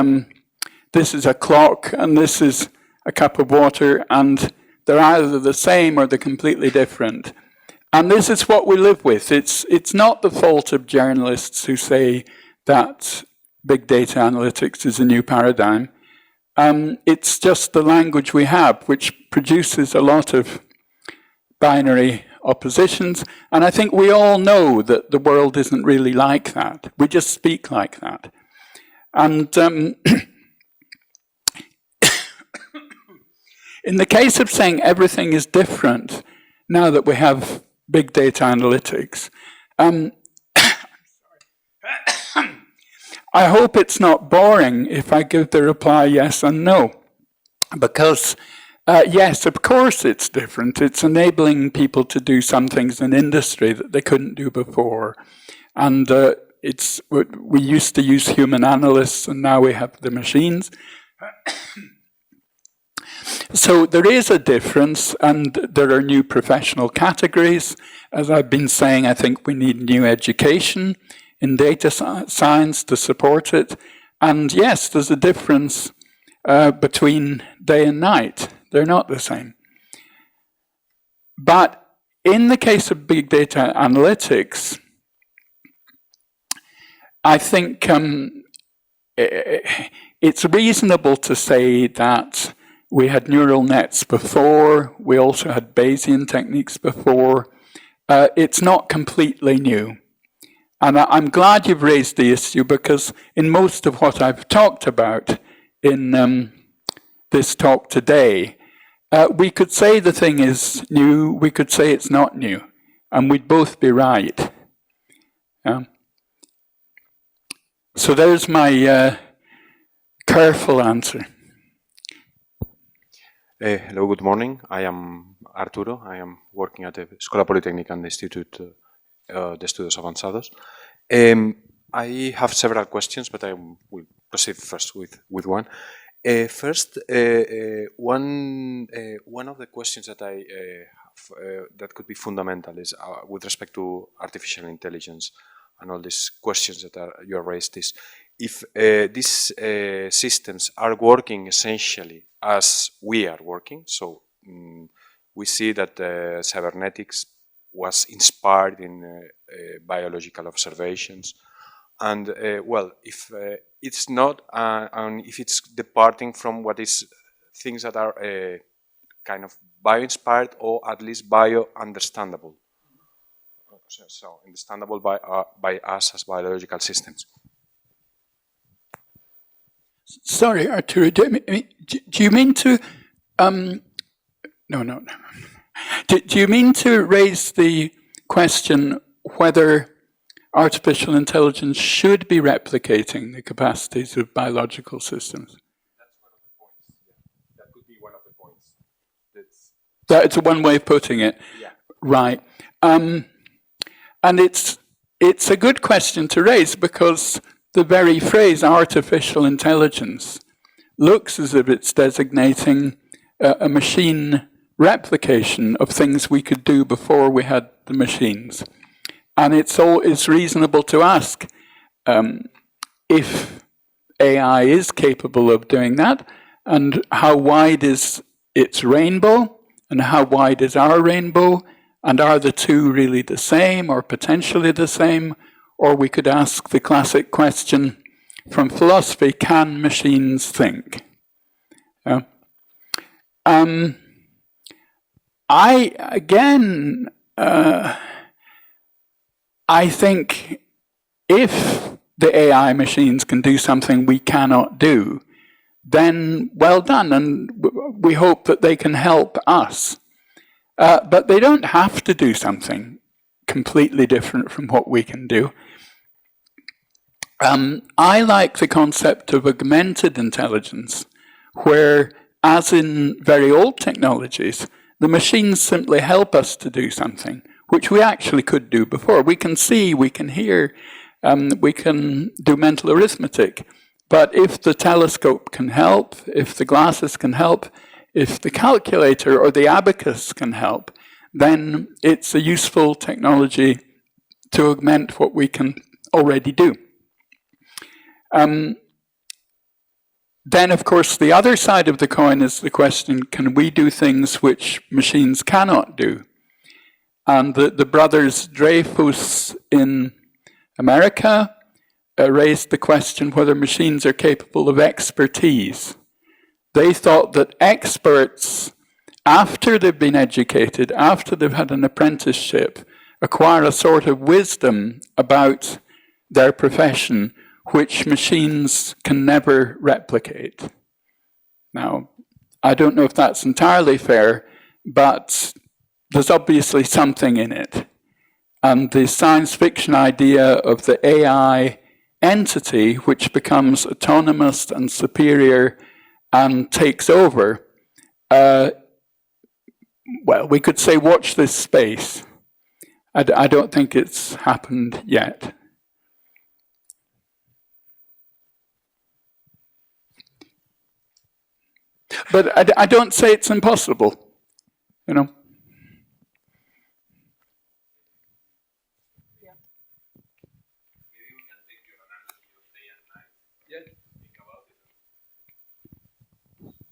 this is a clock and this is a cup of water, and they're either the same or they're completely different. And this is what we live with. It's not the fault of journalists who say that big data analytics is a new paradigm. It's just the language we have, which produces a lot of binary oppositions. And I think we all know that the world isn't really like that. We just speak like that. And in the case of saying everything is different now that we have big data analytics, I hope it's not boring if I give the reply yes and no. Because yes, of course it's different. It's enabling people to do some things in industry that they couldn't do before. And we used to use human analysts, and now we have the machines. So there is a difference, and there are new professional categories. As I've been saying, I think we need new education in data science to support it. And yes, there's a difference between day and night. They're not the same. But in the case of big data analytics, I think it's reasonable to say that we had neural nets before. We also had Bayesian techniques before. It's not completely new. And I'm glad you've raised the issue, because in most of what I've talked about in this talk today, we could say the thing is new, we could say it's not new, and we'd both be right. So there's my careful answer. Hello, good morning. I am Arturo. I am working at the Escola Politécnica and the Institute de Estudios Avanzados. I have several questions, but I will proceed first with one. First, one of the questions that I have that could be fundamental is with respect to artificial intelligence and all these questions that you raised is if these systems are working essentially as we are working. So we see that cybernetics was inspired in biological observations. And well, if it's not, and if it's departing from what is things that are kind of bio-inspired or at least bio-understandable. So understandable by us as biological systems. Sorry, Arturo, do you mean to, no. Do you mean to raise the question whether artificial intelligence should be replicating the capacities of biological systems? That's one of the points. Yeah. That could be one of the points. That's one way of putting it. Yeah. Right. And it's a good question to raise, because the very phrase artificial intelligence looks as if it's designating a machine replication of things we could do before we had the machines. And it's reasonable to ask if AI is capable of doing that, and how wide is its rainbow, and how wide is our rainbow, and are the two really the same or potentially the same? Or we could ask the classic question from philosophy, can machines think? I think if the AI machines can do something we cannot do, then well done, and we hope that they can help us. But they don't have to do something completely different from what we can do. I like the concept of augmented intelligence, where, as in very old technologies, the machines simply help us to do something, which we actually could do before. We can see, we can hear, we can do mental arithmetic. But if the telescope can help, if the glasses can help, if the calculator or the abacus can help, then it's a useful technology to augment what we can already do. Then, of course, the other side of the coin is the question, can we do things which machines cannot do? And the brothers Dreyfus in America raised the question whether machines are capable of expertise. They thought that experts, after they've been educated, after they've had an apprenticeship, acquire a sort of wisdom about their profession which machines can never replicate. Now, I don't know if that's entirely fair, but there's obviously something in it. And the science fiction idea of the AI entity which becomes autonomous and superior and takes over, well, we could say watch this space. I don't think it's happened yet. But I don't say it's impossible, you know.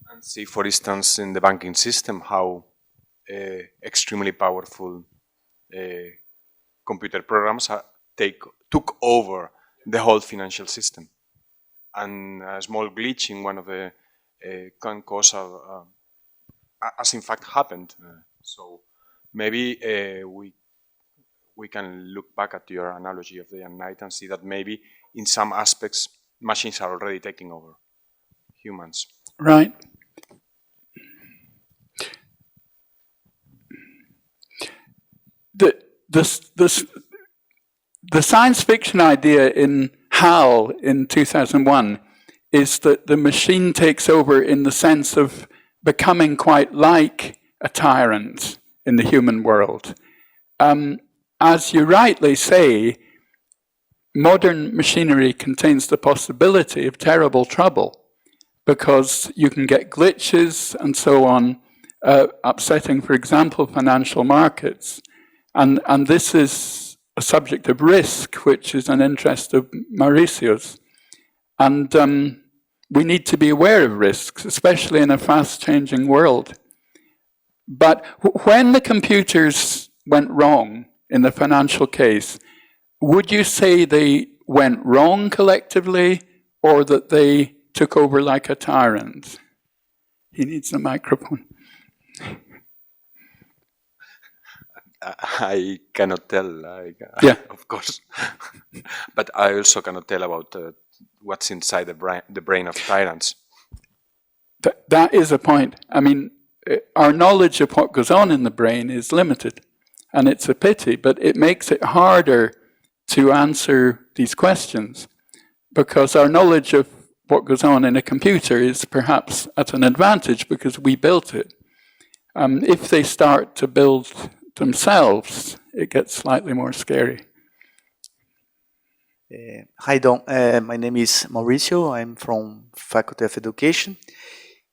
And see, for instance, in the banking system, how extremely powerful computer programs took over the whole financial system. And a small glitch in one of the can cause, as in fact happened. So maybe we can look back at your analogy of day and night and see that maybe in some aspects machines are already taking over humans. Right. The science fiction idea in HAL in 2001 is that the machine takes over in the sense of becoming quite like a tyrant in the human world. As you rightly say, modern machinery contains the possibility of terrible trouble because you can get glitches and so on, upsetting, for example, financial markets. And this is a subject of risk, which is an interest of Mauricio's. And we need to be aware of risks, especially in a fast-changing world. But when the computers went wrong in the financial case, would you say they went wrong collectively or that they took over like a tyrant? He needs a microphone. I cannot tell, Yeah. of course. But I also cannot tell about what's inside the brain of tyrants. That is a point. I mean, our knowledge of what goes on in the brain is limited, and it's a pity, but it makes it harder to answer these questions because our knowledge of what goes on in a computer is perhaps at an advantage because we built it. If they start to build themselves, it gets slightly more scary. Hi, Don. My name is Mauricio. I'm from Faculty of Education.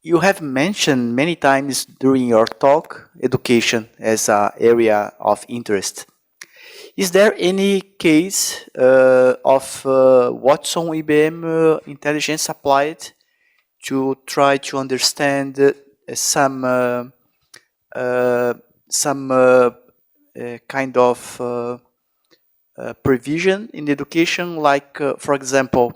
You have mentioned many times during your talk education as an area of interest. Is there any case of Watson IBM intelligence applied to try to understand some kind of provision in education, like, for example,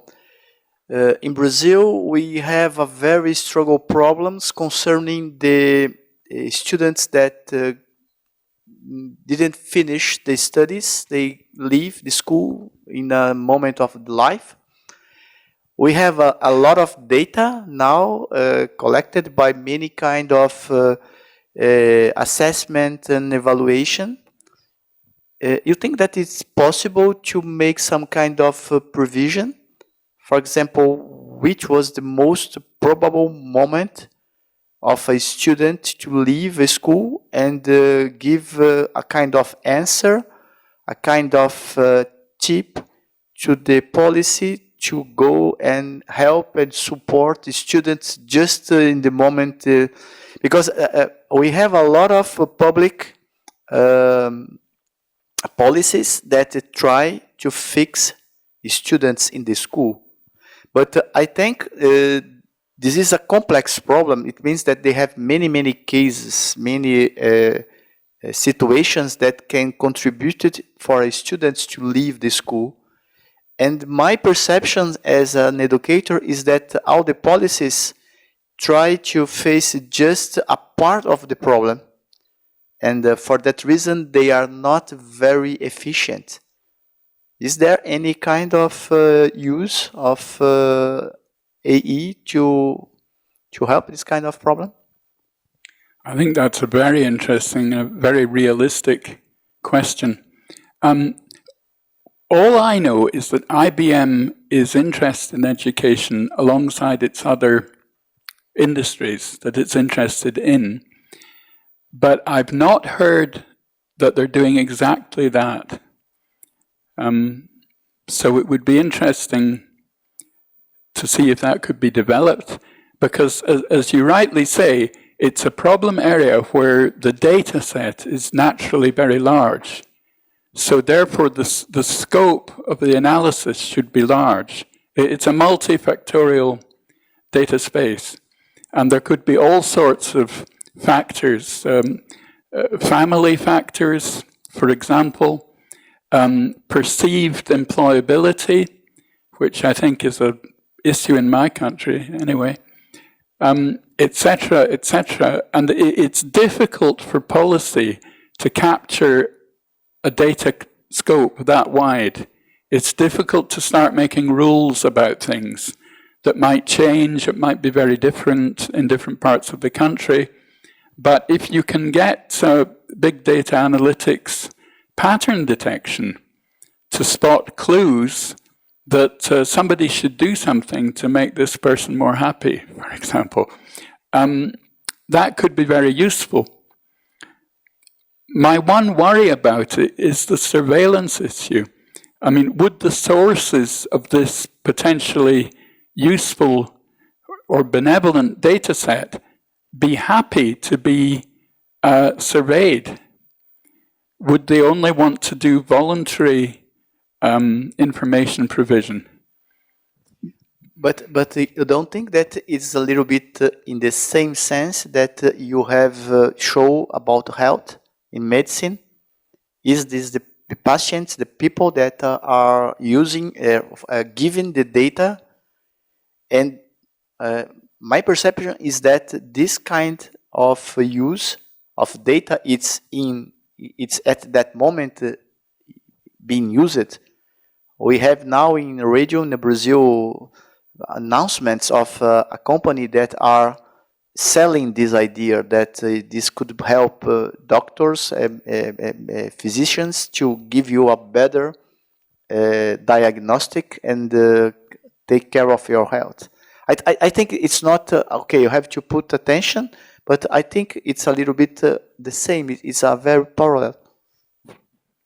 in Brazil, we have a very struggle problems concerning the students that didn't finish the studies. They leave the school in a moment of life. We have a lot of data now collected by many kind of assessment and evaluation. You think that it's possible to make some kind of provision? For example, which was the most probable moment of a student to leave a school and give a kind of answer, a kind of tip to the policy to go and help and support the students just in the moment, because we have a lot of public policies that try to fix students in the school. But I think this is a complex problem. It means that they have many, many cases, many situations that can contribute for students to leave the school. And my perception as an educator is that all the policies try to face just a part of the problem. And for that reason, they are not very efficient. Is there any kind of use of AE to help this kind of problem? I think that's a very interesting, a very realistic question. All I know is that IBM is interested in education alongside its other industries that it's interested in. But I've not heard that they're doing exactly that. So it would be interesting to see if that could be developed, because as you rightly say, it's a problem area where the data set is naturally very large. So therefore the scope of the analysis should be large. It's a multifactorial data space, and there could be all sorts of factors, family factors, for example, perceived employability, which I think is an issue in my country anyway, etc., etc. And it's difficult for policy to capture a data scope that wide. It's difficult to start making rules about things that might change, it might be very different in different parts of the country. But if you can get big data analytics pattern detection to spot clues that somebody should do something to make this person more happy, for example, that could be very useful. My one worry about it is the surveillance issue. I mean, would the sources of this potentially useful or benevolent data set be happy to be surveyed? Would they only want to do voluntary information provision? But you don't think that it's a little bit in the same sense that you have show about health in medicine? Is this the patients, the people that are using, giving the data? And my perception is that this kind of use of data, it's at that moment being used. We have now in the radio in Brazil announcements of a company that are selling this idea that this could help doctors, physicians to give you a better diagnostic and take care of your health. I think it's not, okay, you have to put attention, but I think it's a little bit the same. It's a very parallel.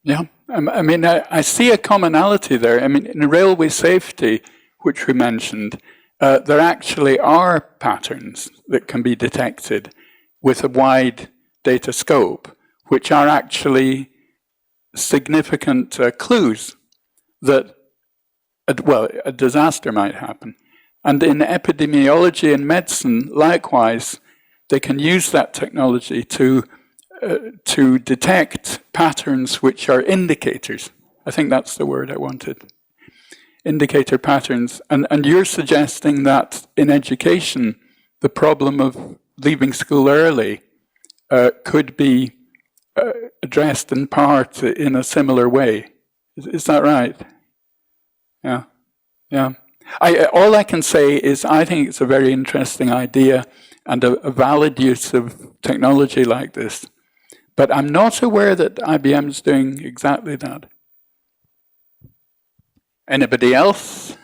Yeah, I mean, I see a commonality there. I mean, in railway safety, which we mentioned, there actually are patterns that can be detected with a wide data scope, which are actually significant clues that, a disaster might happen. And in epidemiology and medicine, likewise, they can use that technology to detect patterns which are indicators. I think that's the word I wanted. Indicator patterns. And you're suggesting that in education, the problem of leaving school early could be addressed in part in a similar way. Is that right? Yeah. Yeah. All I can say is I think it's a very interesting idea and a valid use of technology like this. But I'm not aware that IBM is doing exactly that. Anybody else?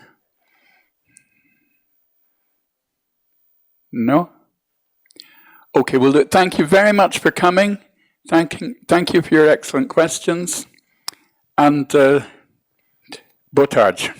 No? Okay, well, thank you very much for coming. Thank you for your excellent questions. And boa tarde.